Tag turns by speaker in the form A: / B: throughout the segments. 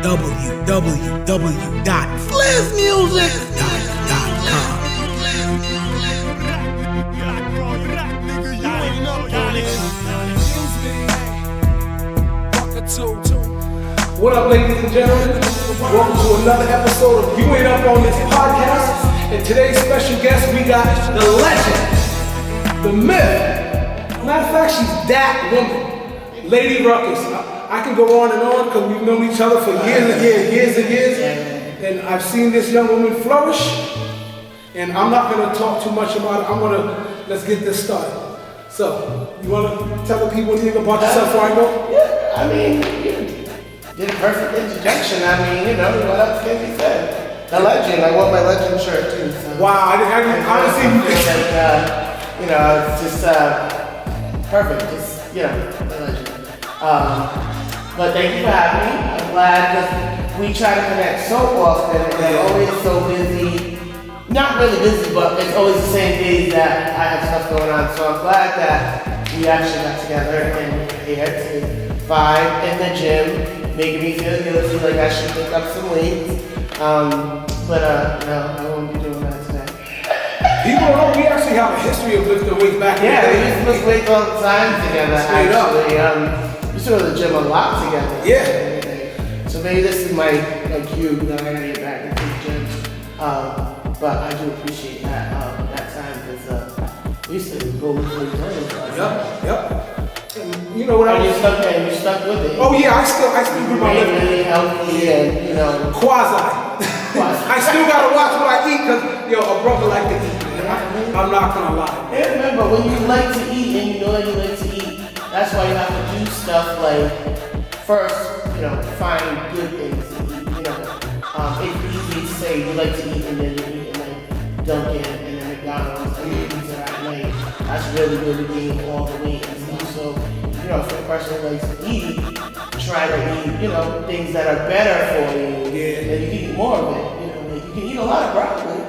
A: www.flizzmusic.com.
B: What up, ladies and gentlemen? Welcome to another episode of You Ain't Up on This podcast. And today's special guest, we got the legend, the myth. Matter of fact, she's that woman, Lady Ruckus. I can go on and on because we've known each other for years and years. And I've seen this young woman flourish. And I'm not going to talk too much about it. Let's get this started. So, you want to tell the people anything about yourself before I go?
C: Yeah, I mean, you did a perfect introduction. I mean, what else can be said? The legend. I wore my legend shirt too. So.
B: Wow, I didn't honestly.
C: It's just perfect. Just, the legend. But thank you for having me. I'm glad because we try to connect so often and I'm always so busy. Not really busy, but it's always the same days that I have stuff going on. So I'm glad that we actually got together and we're here to vibe in the gym, making me feel guilty like I should pick up some weights. No, I won't be doing that today.
B: People don't know we actually have a history of lifting weights back in the day.
C: Yeah, we used to lift weights all the time together.
B: Straight
C: actually. We used to go to the gym a lot together.
B: Yeah.
C: So maybe this is my cue that I gotta get back into the gym. But I do appreciate that time because we used to go with the dreams.
B: Yep. And you know what
C: you stuck with it.
B: Oh yeah, I still do my living.
C: Really healthy and
B: Quasi. I still gotta watch what I eat because a brother like to eat. I'm not gonna lie.
C: And remember, when you like to eat and you know that you like to eat, that's why you have to do stuff like first, find good things to eat. It's easy to say you like to eat and then you eat like Dunkin' and then McDonald's and then pizza at night. That's really gain all the weight and stuff. So, for the person who likes to eat, try to eat, things that are better for you.
B: Yeah.
C: And you can eat more of it. You can eat a lot of broccoli.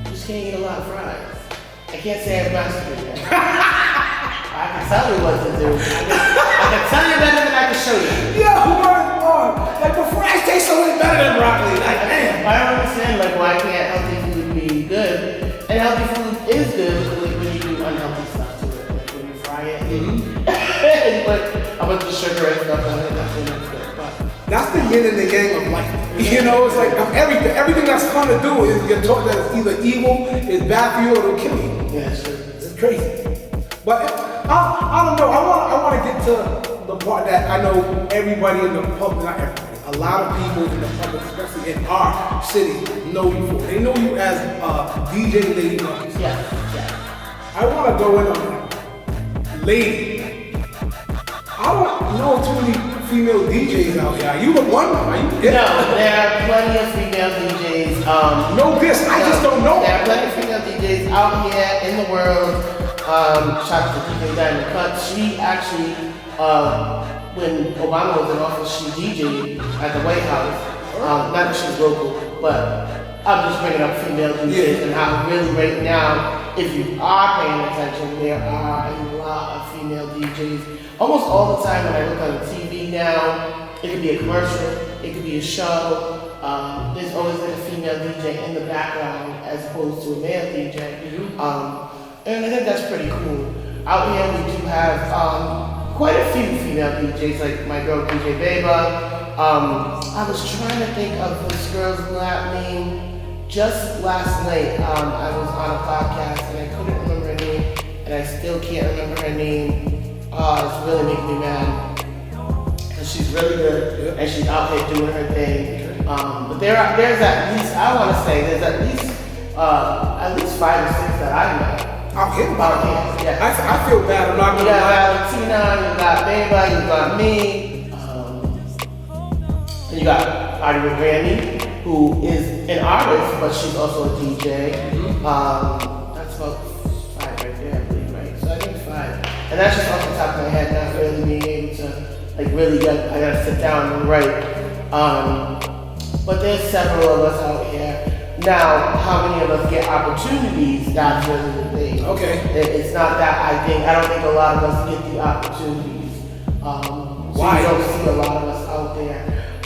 C: You just can't eat a lot of fries. I can't say I've mastered it yet. I can tell you what to do. I can tell you better than I can show you.
B: Like the fries taste so much better than broccoli. Like, man.
C: I don't understand why can't healthy food be good? And healthy food is good when you do unhealthy stuff to it. Like when you fry it and put a bunch of sugar and stuff on it, that's when it's good. But
B: that's the yin and the yang of life. It's like everything that's fun to do is you're taught that it's either evil, it's bad for you, or it'll kill you.
C: Yeah, it's true.
B: It's crazy. But I don't know. I want to get to the part that I know everybody in the public, not everybody, a lot of people in the public, especially in our city, know you for. They know you as DJ Lady Ruckus.
C: Yeah.
B: I want to go in on that. Lady. I don't know too many female DJs out here. Are you the one? Are you?
C: No, there are plenty of female DJs.
B: No diss, I just don't know.
C: There are plenty of female DJs out here in the world. Shout out to DJ Diamond Cut. She actually, when Obama was in office, she DJ'd at the White House. Not that she's local, but I'm just bringing up female DJs and how really right now, if you are paying attention, there are a lot of female DJs. Almost all the time when I look on the TV now, it could be a commercial, it could be a show. There's always like a female DJ in the background as opposed to a male DJ. And I think that's pretty cool. Out here we do have quite a few female DJs, like my girl DJ Beba. I was trying to think of this girl's last name. Just last night, I was on a podcast and I couldn't remember her name, and I still can't remember her name. It's really making me mad. Cause she's really good and she's out here doing her thing. But there's at least, I want to say, there's at least 5 or 6 that I know.
B: Out here?
C: Yeah.
B: I feel bad. I'm not gonna lie.
C: You got Valentina, you got Beba, you got me, and you got Audrey Grammy, who is an artist, but she's also a DJ. That's about 5 right there, I believe, right? So I think 5. And that's just off the top of my head, not really being able to, I gotta sit down and write. But there's several of us out here. Now, how many of us get opportunities, that's really the thing.
B: Okay.
C: It's not that I don't think a lot of us get the opportunities.
B: Why?
C: You don't see a lot of us out there.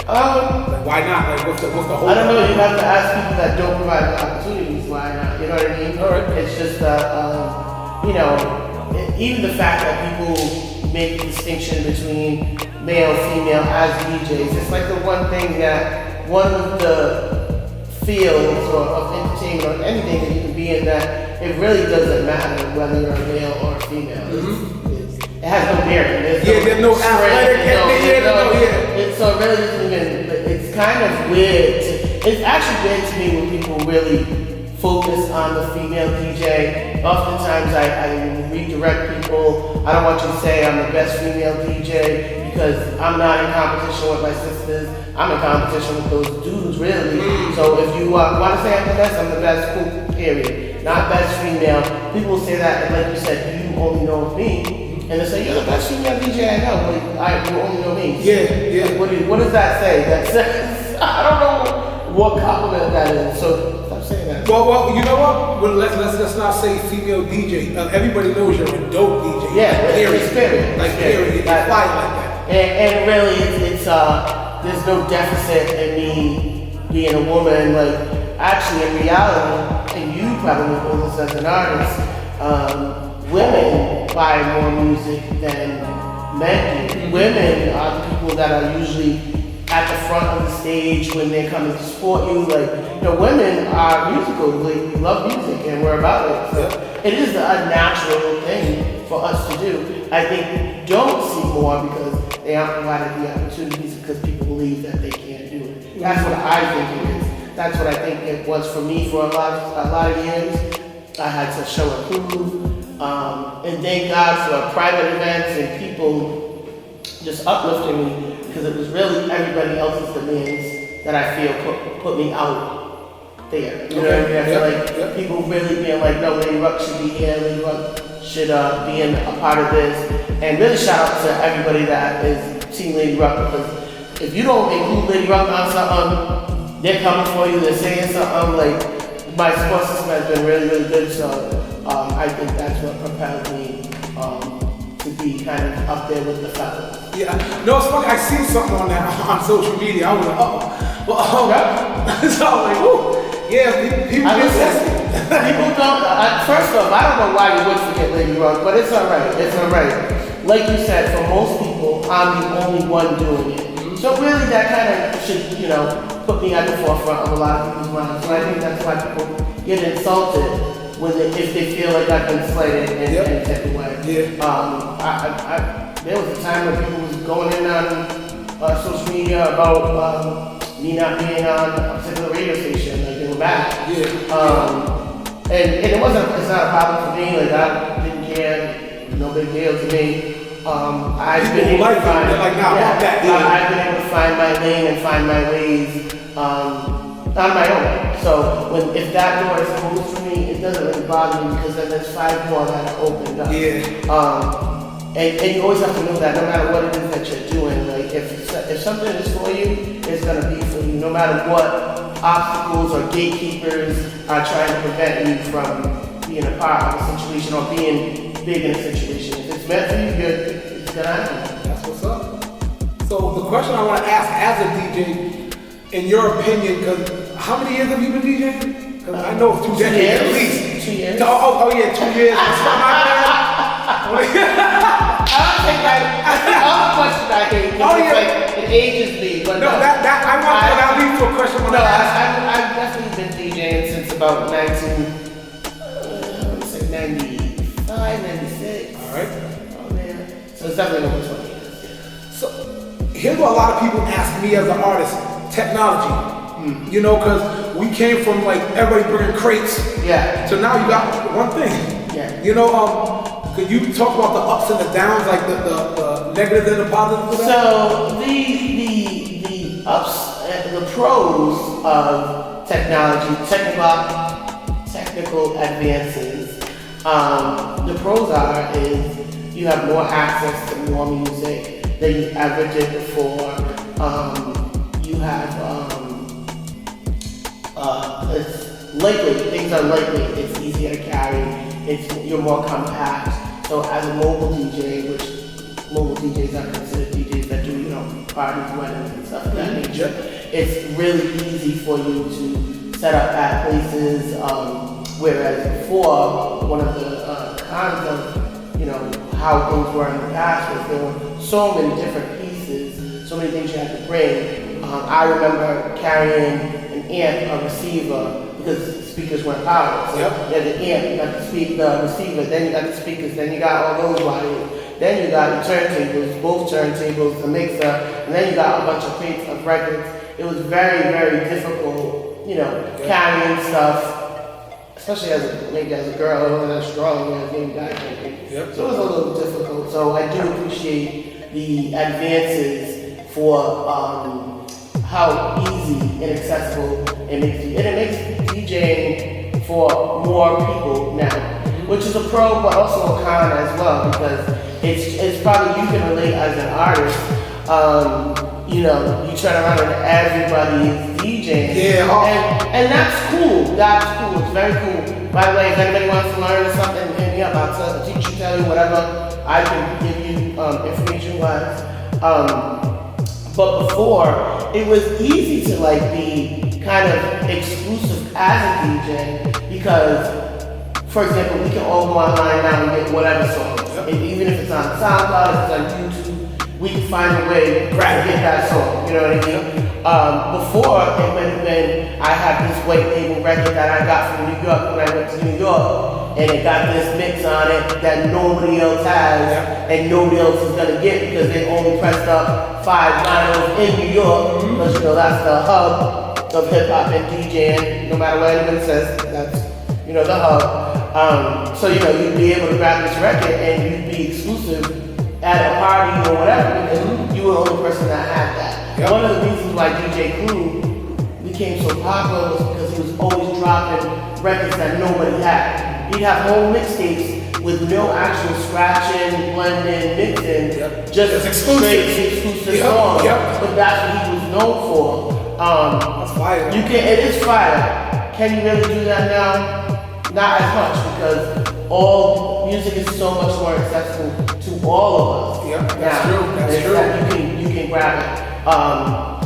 B: Like, why not? Like, what's the whole?
C: I don't know. You have to ask people that don't provide the opportunities why not. You know what I mean?
B: All right.
C: It's just that you know, even the fact that people make the distinction between male, female as DJs. It's like the one thing that one of the fields or of entertainment or anything that you can be in that it really doesn't matter whether you're a male or a female. It has no bearing.
B: There's no athletic.
C: So it really doesn't even. It's kind of weird. It's actually weird to me when people really focus on the female DJ. Oftentimes I redirect people. I don't want you to say I'm the best female DJ because I'm not in competition with my sisters. I'm in competition with those dudes, really. So if you want to say I'm the best, cool, period. Not best female. People say that, and like you said, you only know of me. And they say, you're the best female DJ I know, but you only know me.
B: Yeah.
C: What does that say? That says, I don't know what compliment that is. So stop saying that.
B: Well, you know what? Well, let's not say female DJ. Everybody knows you're a dope DJ.
C: Yeah,
B: period.
C: It's period.
B: Like period. It's fly like that.
C: And really, it's there's no deficit in me being a woman. Like actually, in reality, and you probably know this as an artist, women buy more music than men do. Women are the people that are usually at the front of the stage when they're coming to support you. Like, women are musical. Like, we love music and we're about it. So it is a natural thing for us to do. I think we don't see more because they aren't provided the opportunities because people believe that they can't do it. That's what I think it is. That's what I think it was for me for a lot of years. I had to show and prove. And thank God for private events and people just uplifting me because it was really everybody else's demands that I feel put me out there. You know what I mean? I feel like people really being like, no, Lady Ruck should be here, Lady Ruck should be a part of this. And really shout out to everybody that is Team Lady Ruck because if you don't include Lady Ruck on something, they're coming for you, they're saying something like, my support system has been really, really good, so I think that's what propelled me to be kind of up there with the fellas.
B: Yeah, no, it's funny. I seen something on that on social media. I was like, so I was like, ooh, yeah, people get tested.
C: People don't. First off, I don't know why you would forget Lady Ruck, but it's all right. It's all right. Like you said, for most people, I'm the only one doing it. So really, that kind of should, put me at the forefront of a lot of people's minds. So I think that's why people get insulted if they feel like I've been slighted and taken away. There was a time when people was going in on social media about me not being on a particular radio station. Like they were mad. And it's not a problem for me. Like I didn't care. No big deal to me. I've been able to find my lane and find my ways on my own. So if that door is closed for me, it doesn't really bother me because then there's 5 more that are opened up. And you always have to know that no matter what it is that you're doing, like if something is for you, it's gonna be for you. No matter what obstacles or gatekeepers are trying to prevent you from being a part of a situation or being big in a situation. If it's meant for you, it's gonna happen.
B: That's what's up. So the question I want to ask as a DJ, in your opinion, because how many years have you been DJing? Because I know 2 decades at least.
C: 2 years.
B: Oh yeah, 2 years. That's not my bad.
C: I don't think all the questions I hate. Like, it ages me, but
B: no. I'll leave for a question.
C: No, I've definitely been DJing since about 1995, 96.
B: All right.
C: Oh man. So it's definitely over 20 years.
B: So here's what a lot of people ask me as an artist: technology. Because we came from like everybody bringing crates.
C: Yeah.
B: So now you got one thing.
C: Yeah.
B: Could you talk about the ups and the downs, like the negatives and the positives?
C: So the ups, the pros of technology, technical advances. The pros is you have more access to more music than you ever did before. You have it's lightly. Things are lightly. It's easier to carry. You're more compact. So as a mobile DJ, which mobile DJs are considered DJs that do, parties, weddings and stuff of that nature. music, it's really easy for you to set up at places. Whereas before, one of the cons of how things were in the past was there were so many different pieces, so many things you had to bring. I remember carrying an amp, a receiver, because speakers weren't powered. So you had the amp, you got the receiver, then you got the speakers, then you got all those wires, then you got the turntables, both turntables, the mixer, and then you got a bunch of crates of records. It was very, very difficult, carrying stuff. Especially maybe as a girl, I wasn't as strong as maybe guys might be. So it was a little difficult. So I do appreciate the advances for how easy and accessible it makes you. And it makes DJing for more people now, which is a pro but also a con as well, because it's probably you can relate as an artist. You turn around and everybody's DJing. And that's cool. That's cool. It's very cool. By the way, if anybody wants to learn something, hit me up. I'll teach you, tell you whatever I can give you information-wise. But before, it was easy to be kind of exclusive as a DJ because, for example, we can all go online now and get whatever song. Even if it's on SoundCloud, if it's on YouTube, we can find a way to get that song, you know what I mean? Before, it would have been, I had this white label record that I got from New York when I went to New York, and it got this mix on it that nobody else has, and nobody else is gonna get because they only pressed up 5 vinyls in New York, because that's the hub of hip hop and DJing, no matter what anyone says, that's, the hub. So, you'd be able to grab this record and you'd be exclusive at a party or whatever, because you were the only person that had that. One of the reasons why DJ Clue became so popular was because he was always dropping records that nobody had. He'd have whole mixtapes with no actual scratching, blending, mixing, just exclusive songs. But that's what he was known for. That's fire. It is fire. Can you really do that now? Not as much, because all music is so much more accessible to all of us. That's true. That you can grab it.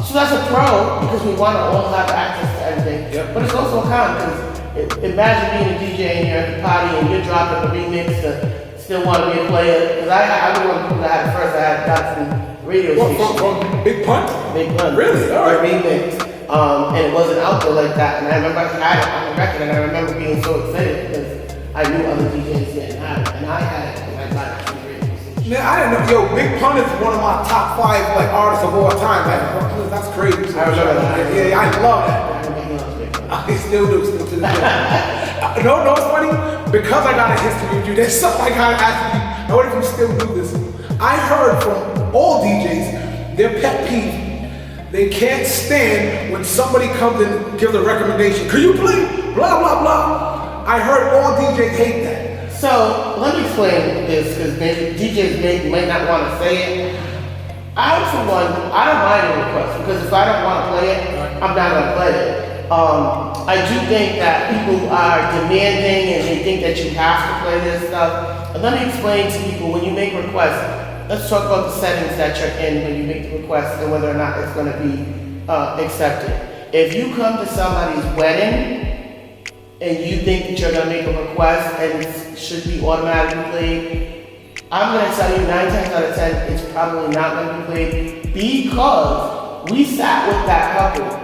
C: So that's a pro, because we want to all have access to everything. But it's also a con, because imagine being a DJ and you're at the party and you're dropping a remix to still want to be a player. Because I was one of the people that had it first. I got it from radio station.
B: From Big Pun?
C: Big Pun.
B: Really? All right.
C: Remix. And it wasn't out there like that. And I remember I had it on the record, and I remember being so excited because I knew other DJs didn't have it, and I had it, and I got it from the radio station.
B: Man, I didn't know. Yo, Big Pun is one of my top 5 artists of all time. That's crazy.
C: I remember that.
B: Yeah, I love that. I still do, still to this day. No, it's funny? Because I got a history with you, there's something I gotta ask you. I wonder if you still do this. I heard from all DJs, their pet peeve, they can't stand when somebody comes and gives a recommendation. Can you play? Blah, blah, blah. I heard all DJs hate that.
C: So, let me explain this, because maybe DJs might not want to say it. I, for one, I don't mind a request, because if I don't want to play it, I'm not going to play it. I do think that people are demanding and they think that you have to play this stuff. And let me explain to people, when you make requests, let's talk about the settings that you're in when you make the request and whether or not it's going to be accepted. If you come to somebody's wedding and you think that you're going to make a request and it should be automatically played, I'm going to tell you 9 times out of 10 it's probably not going to be played, because we sat with that couple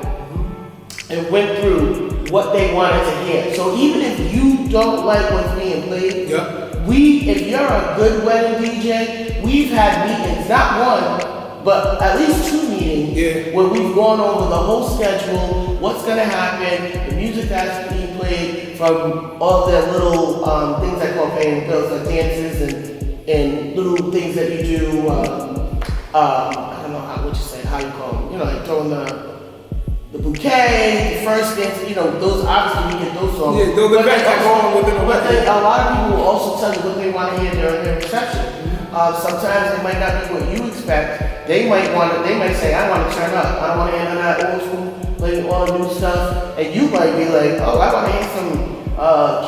C: and went through what they wanted to hear. So even if you don't like what's being played, if you're a good wedding DJ, we've had meetings, not one, but at least 2 meetings, where we've gone over the whole schedule, what's gonna happen, the music that's being played, from all their little things I call paying bills, like dances and little things that you do, I don't know how you call them, like throwing the bouquet, the first dance, those obviously we get those songs.
B: Yeah, those events that go on within a
C: But a lot of people will also tell you what they want to hear during their reception. Sometimes it might not be what you expect. They might say, I want to turn up. I don't want to hear none of that old school, like all the new stuff. And you might be like, oh, I want to hear some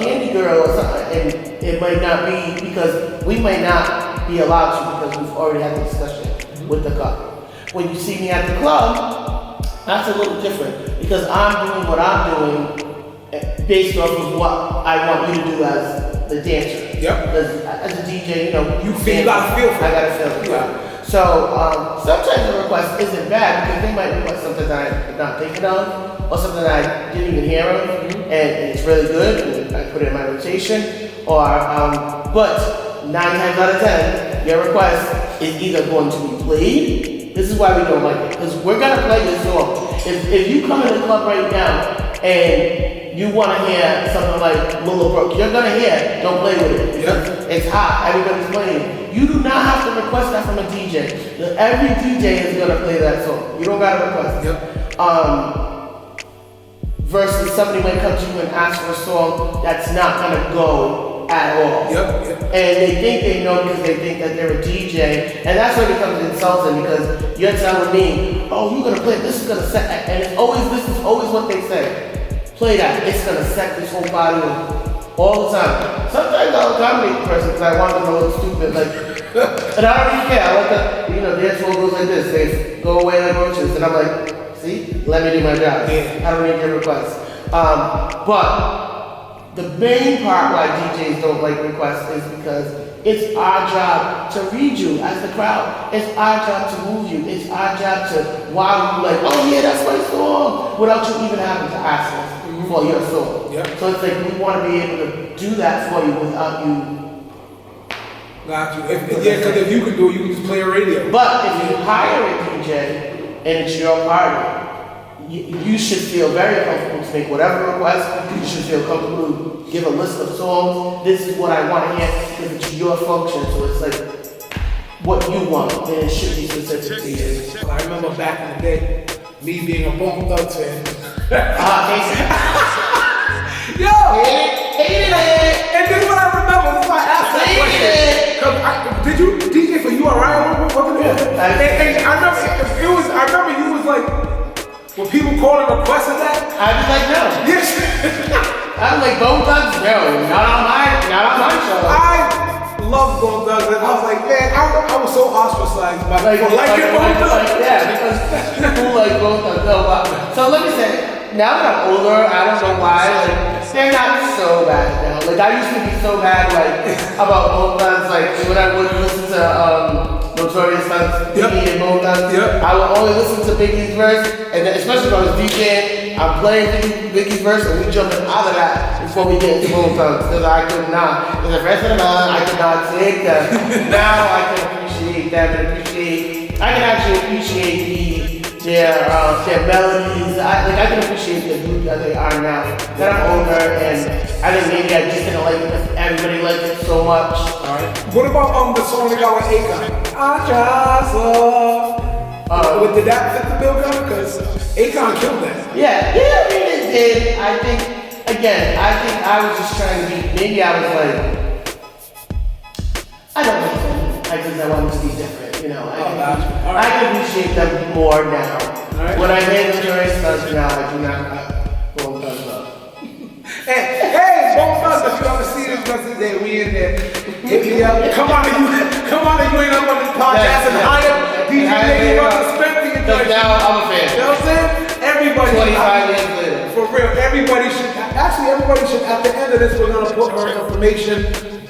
C: Candy Girl or something. And it might not be, because we might not be allowed to, because we've already had the discussion with the couple. When you see me at the club, That's a little different because I'm doing what I'm doing based off of what I want you to do as the dancer.
B: Yep.
C: As a DJ, you know,
B: You gotta feel for it.
C: I gotta feel it.
B: Yeah.
C: So sometimes the request isn't bad because they might request something that I'm not thinking of or something that I didn't even hear of, and it's really good. And I put it in my rotation. Or but 9 times out of 10, your request is either going to be played. This is why we don't like it because we're gonna play this song. If you come in the club right now and you want to hear something like Lula Brooke, you're gonna hear Don't Play With It because it's hot. Everybody's playing. You do not have to request that from a DJ. Every DJ is gonna play that song. You don't gotta request it. Versus somebody might come to you and ask for a song that's not gonna go at all. And they think they know because they think that they're a DJ, and that's when it becomes insulting because you're telling me, oh, you're gonna play this is gonna set, and this is always what they say. Play that. It's gonna set this whole body all the time. Sometimes I'll accommodate the person because I want them to look stupid, like, and I don't even care. I let the dance floor goes like this. They go away like roaches, and I'm like, see, let me do my job. I don't need your requests. But the main part why DJs don't like requests is because it's our job to read you as the crowd. It's our job to move you. It's our job to wow you like, oh yeah, that's my song, without you even having to ask us for your song. So it's like we want to be able to do that for you without you.
B: Got you. Because if you can do it, you can just play a radio.
C: But if you hire a DJ and it's your party, you should feel very comfortable to make whatever request. You should feel comfortable to give a list of songs. This is what I want to hear because it's your function. So it's like what you want, and it should be specific to you.
B: I remember back in the day, me being a Bone Thugs fan. Yo!
C: Hated it!
B: And this is what I remember. This is why I asked that question. Did you DJ for URI? What the hell? And I remember you was like, when people call and requesting that,
C: I'd be like, no.
B: Yes.
C: I'm like, Bone Thugs? No, not on my show.
B: I love Bone Thugs, and I was like, man, I was so ostracized by people liking Bone Thugs.
C: Yeah, because people like Bone Thugs. No, so let me say, now that I'm older, I don't know why, like, they're not so bad now. Like, I used to be so bad, like, about Bone Thugs, like, when I would listen to, Notorious Thugs, Biggie and Bone Thugs. I would only listen to Biggie's verse, and then especially when I was DJing, I'm playing Biggie's verse, and we jumping out of that before we get into Bone Thugs, because I could not. Because the rest of the night, I could not take them. Now I can appreciate them and I can actually appreciate their melodies. I can appreciate the group that they are now. That I'm older, and I think maybe I just didn't like it because everybody liked it so much.
B: What about the song they got with Akon? I just love. Did that fit the bill, because Akon killed that.
C: Yeah, I mean it did. I think I was just trying to be. Maybe I was like, I don't know. I think I wanted to be different. I can appreciate them more now. When I hear the Notorious Thugs now, I do not Bone Thugs up.
B: Hey, Bone Thugs, if you ever see this today, we in there. Hit me up. Come on, you ain't up on this podcast and hire DJ Lady Ruck to spend for your joint.
C: Now I'm a fan.
B: You know what I'm saying? Everybody.
C: 25 years later.
B: For real, everybody should, at the end of this, we're going to put her information.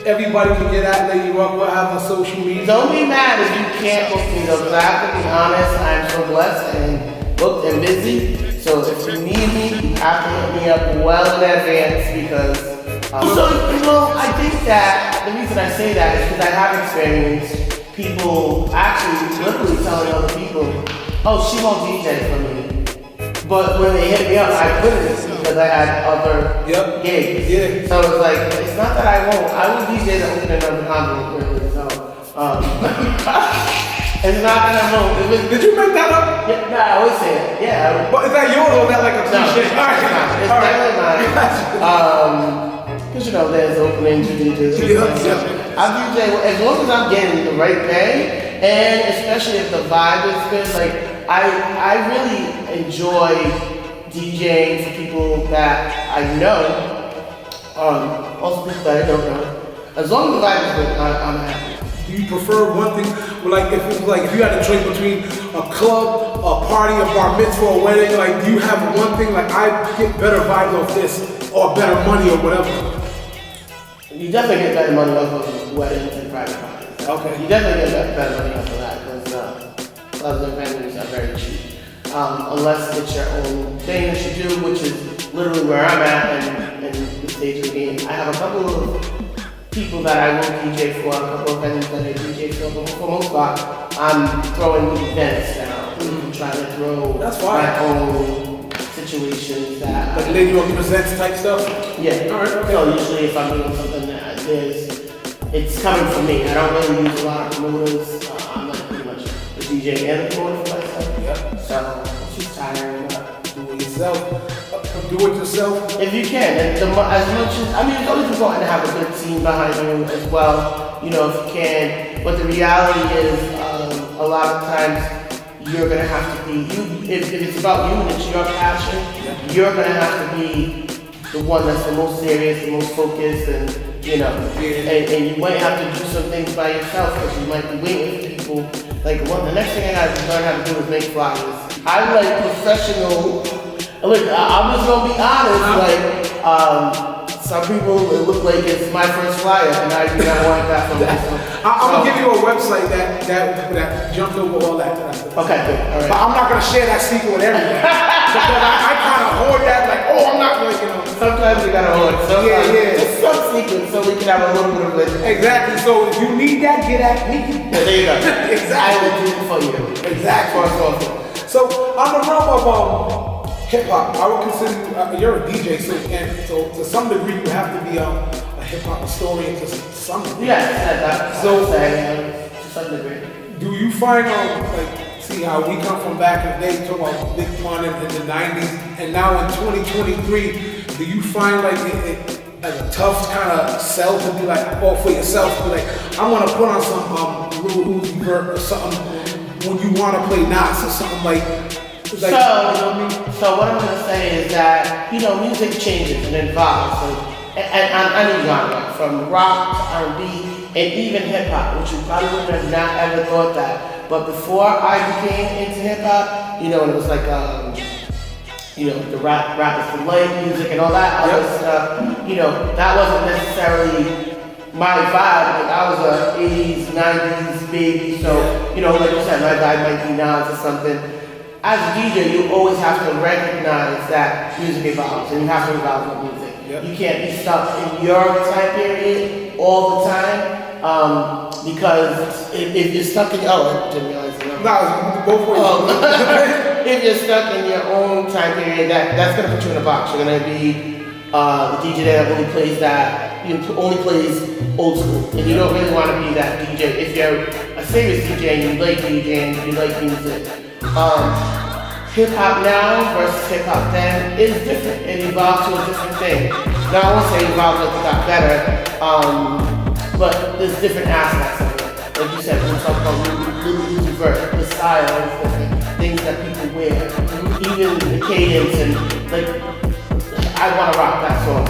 B: Everybody can get at Lady Ruck. We'll have her social media.
C: Don't be mad if you can't book me though, because I have to be honest, I'm so blessed and booked and busy. So if you need me, you have to hit me up well in advance because I think that the reason I say that is because I have experienced people actually literally telling other people, oh, she won't DJ for me. But when they hit me up, I couldn't because I had other gigs. So it's like, it's not that I won't. I will DJ the opening of the concert, really. So, it's not that I won't.
B: Did you make that up?
C: Yeah, no, I always say it. Yeah.
B: But is that yours or is that like a cliche?
C: No, it's definitely mine. Because there's opening to DJs. I DJ as long as I'm getting the right pay, and especially if the vibe is good. Like I really enjoy DJing for people that I know, also people that I don't know. As long as the vibe is good, I'm happy.
B: Do you prefer one thing? Like if it was like if you had to choice between a club, a party, a bar mitzvah, a wedding, like do you have one thing like I get better vibes off this or better money or whatever?
C: You definitely get better money off of weddings and private parties.
B: Okay.
C: You definitely get better money off of that because clubs and venues are very cheap. Unless it's your own thing that you do, which is literally where I'm at and the stage of the game. I have a couple of people that I will DJ for, a couple of venues that I DJ for, but for the most part, I'm throwing events now. I'm trying to throw my own situations that
B: like lady represents type stuff?
C: Yeah.
B: Alright, okay.
C: So usually if I'm doing something that it's coming from me. I don't really use a lot of promoters. I'm like pretty much the DJ and the promoter for myself.
B: Yep.
C: So it's just tiring.
B: Do it yourself. Do it yourself.
C: If you can, and as much as, I mean, it's always important to have a good team behind you as well, you know, if you can. But the reality is, a lot of times, you're gonna have to be, if it's about you and it's your passion, you're gonna have to be the one that's the most serious, the most focused, and, you know, and you might have to do some things by yourself, because you might be waiting for people. Like, the next thing I gotta learn how to do is make flyers. I'm like professional. Look, I'm just gonna be honest, like, some people, it look like it's my first flyer, and I do not want that from myself.
B: I'm gonna give you a website that jumped over all that.
C: Okay, good, all right.
B: But I'm not gonna share that secret with everyone. Because I kind of hoard that, like, oh, I'm not gonna, you know.
C: Sometimes you gotta hoard some.
B: Yeah.
C: It's some secret, so we can have a little bit of it.
B: Exactly, so if you need that, get at me.
C: Yeah, there you go.
B: Exactly.
C: I will do it for you.
B: Exactly. So, on the realm of, hip hop, I would consider you, you're a DJ, so to some degree you have to be a hip hop historian to some degree.
C: Yeah,
B: so
C: to some degree.
B: Do you find like, see how we come from back in the day, talking about Big Pun in the 90s, and now in 2023, do you find like it like a tough kind of sell to be like, oh, for yourself, to be like, I want to put on some Lil Uzi Vert or something when you want to play Nas or something like.
C: So, you know what I mean? So what I'm gonna say is that, you know, music changes and evolves, and any genre, from rock to R&B, and even hip hop, which you probably would have not ever thought that. But before I became into hip hop, you know, and it was like, you know, the rappers for light music and all that other stuff, you know, that wasn't necessarily my vibe. Like, I was a 80s, 90s baby, so, you know, like you said, my vibe might be Nas or something. As a DJ, you always have to recognize that music evolves, and you have to evolve with music.
B: Yep.
C: You can't be stuck in your time period all the time, because if you're stuck in, I didn't realize that.
B: No, go for it.
C: If you're stuck in your own time period, that's gonna put you in a box. You're gonna be the DJ that only plays only plays old school, and you don't really want to be that DJ. If you're a serious DJ and you like DJing, you like music. Hip hop now versus hip hop then is different. It evolved to a different thing. Now I won't say evolved like it got better, but there's different aspects of it. Like you said, we talk about Lil Uzi Vert, the style is different, things that people wear, even the cadence, and like, I want to rock that song.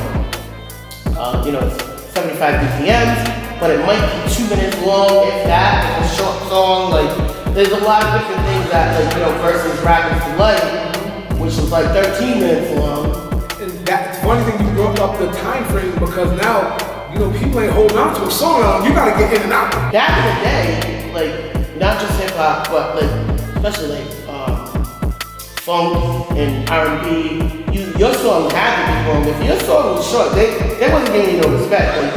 C: You know, it's 75 BPMs, but it might be 2 minutes long, if that. It's a short song, like. There's a lot of different things that, like, you know, versus Rappers to Life, which was like 13 minutes long.
B: And that's funny thing you brought up the time frame, because now, you know, people ain't holding on to a song. You gotta get in and out.
C: Back in the day, like, not just hip hop, but like, especially like funk and R&B, your song had to be long. If your song was short, they wasn't giving you no respect. Like,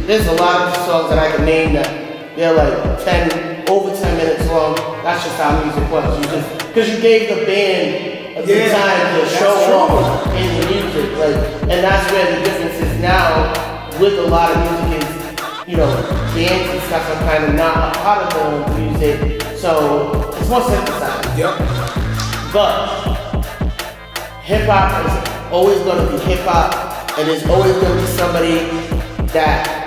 C: there's a lot of songs that I can name that they're like over 10 minutes long. That's just how music was. Because you gave the band the time to show off in the music, like, and that's where the difference is now with a lot of music is, you know, bands and stuff are kind of not a part of the music, so it's more synthesized.
B: Yep.
C: But hip hop is always going to be hip hop, and there's always going to be somebody that.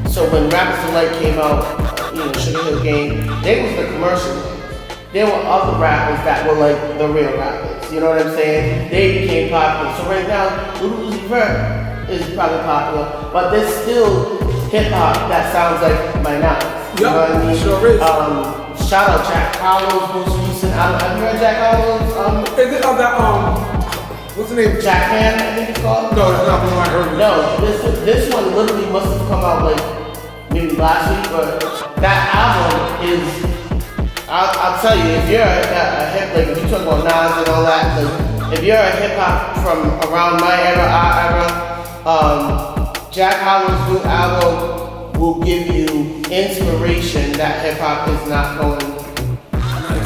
C: So when Rappers Delight came out, you know, Sugar Hill Gang, they was the commercial ones. There were other rappers that were like the real rappers. You know what I'm saying? They became popular. So right now, Lil Uzi Vert is probably popular, but there's still hip hop that sounds like my now. You know what I mean?
B: Sure is.
C: Shout out Jack Harlow's most recent album. Have you heard Jack Harlow's?
B: Is it that what's the name?
C: Jackman, I think it's called.
B: No, that's not the one I heard.
C: No, this one literally must have come out like maybe last week, but that album is. I'll tell you, if you're a hip, like if you talk about Nas and all that, like if you're a hip hop from around my era, our era, Jack Harlow's new album will give you inspiration that hip hop is not going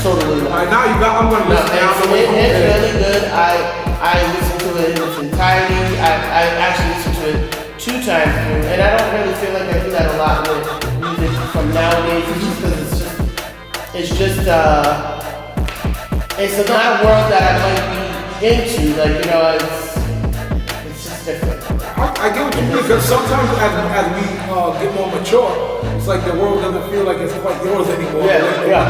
C: totally.
B: Alright, now you got. I'm gonna listen.
C: It's really good. I listened to it in its entirety. I actually listened to it 2 times through, and I don't really feel like I do that a lot with music from nowadays. It's just because it's not a world that I might be into. Like, you know, it's just different.
B: I get what you mean, because sometimes as we get more mature, it's like the world doesn't feel like it's quite yours anymore.
C: Yeah.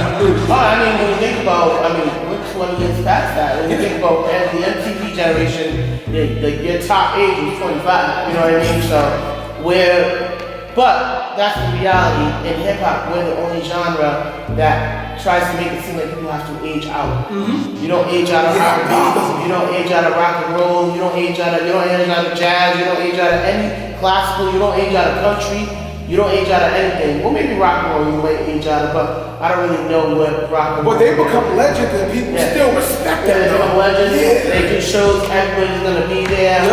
C: I mean, when you think about, we're 20 years past that. When you think about the MTV generation, your top age was 25. You know what I mean? So but that's the reality. In hip hop, we're the only genre that tries to make it seem like people have to age out. Mm-hmm. You don't age out of R&B. You don't age out of rock and roll. You don't age out of jazz. You don't age out of any classical. You don't age out of country. You don't age out of anything. Well, maybe rock and roll you might age out of, but I don't really know what rock and roll.
B: But they become legends and people still respect them.
C: They become legends. Yeah. They do shows. Everybody's gonna be there.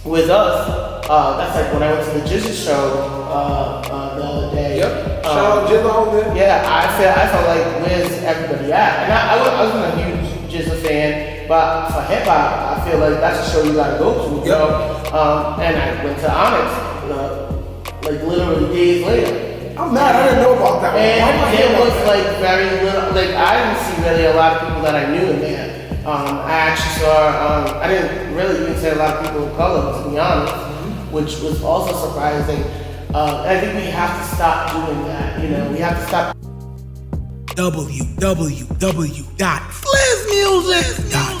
C: With us. That's like when I went to the Jizza show the other day.
B: Yep. Shout out Jizza over there.
C: Yeah, I felt like where's everybody at? And I wasn't a huge Jizza fan, but for hip hop, I feel like that's a show you gotta go to. You know? And I went to Onyx like literally days later.
B: I'm mad. I didn't know about that.
C: And there was like very little. Like I didn't see really a lot of people that I knew in there. I actually saw. I didn't really even see a lot of people of color, to be honest. Which was also surprising. I think we have to stop doing that. You know, we have to stop.
A: www.flizzmusic.com